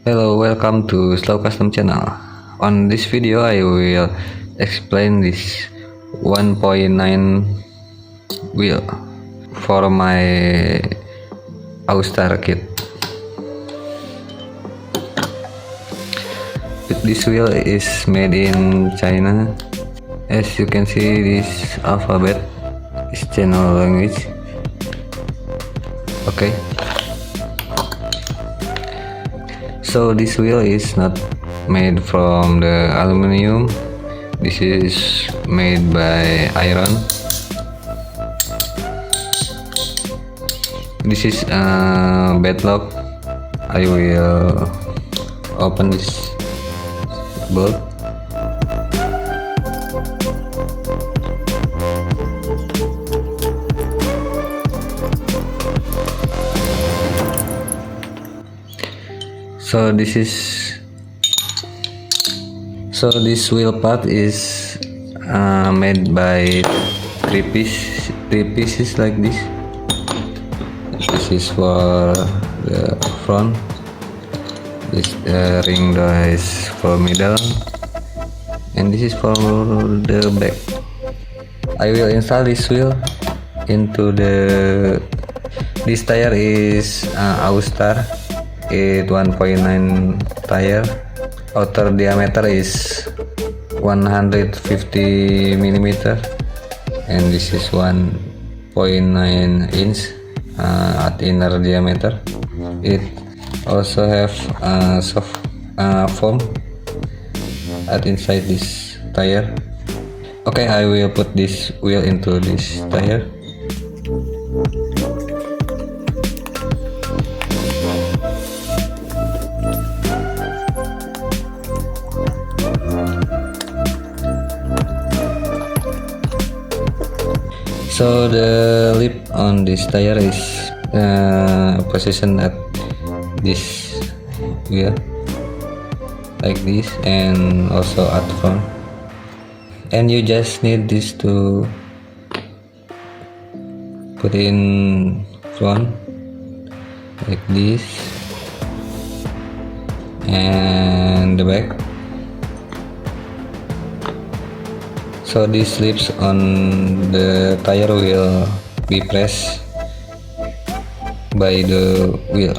Hello, welcome to Slow Custom channel. On this video I will explain this 1.9 wheel for my Austar kit. This wheel is made in China. As you can see, this alphabet is channel language. Okay. So this wheel is not made from the aluminum. This is made by iron. This is a bed lock. I will open this bolt. So this wheel part is made by three pieces like this. This is for the front. This ring door is for middle, and this is for the back. I will install this wheel into this tire is Austar. It 1.9 tire. Outer diameter is 150 mm, and this is 1.9 inch at inner diameter. It also have soft foam at inside this tire. Okay, I will put this wheel into this tire. So the lip on this tire is positioned at this wheel like this, and also at front, and you just need this to put in front like this, and the back. So these lips on the tire will be pressed by the wheel.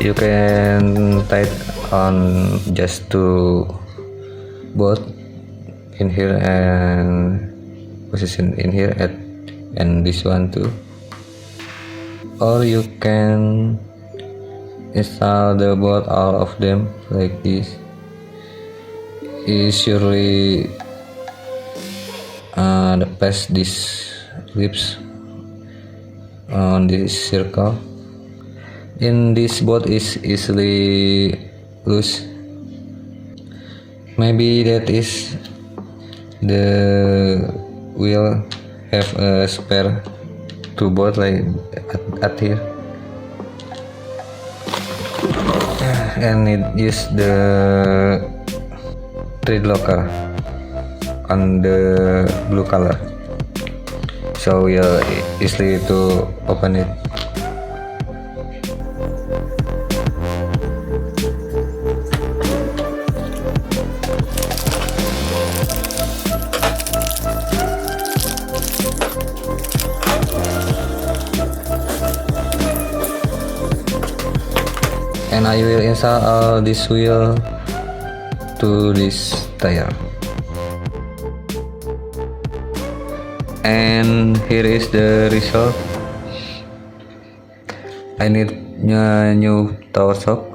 You can tie it on just two bolt in here and position in here and this one too, or you can install the bolt all of them like this. Usually place these lips on this circle. In this bolt is easily loose. Maybe that is the wheel have a spare two bolt like at here, and it use the thread locker on the blue color, so we'll easily to open it. And I will install this wheel to this tire. And here is the result. I need a new tower shock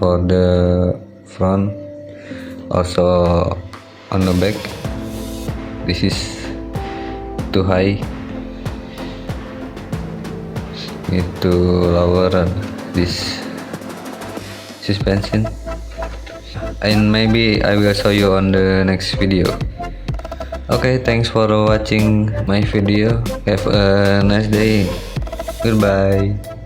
for the front, also on the back. This is too high. need to lower this suspension, and maybe I will show you on the next video. Okay, thanks for watching my video. Have a nice day. Goodbye.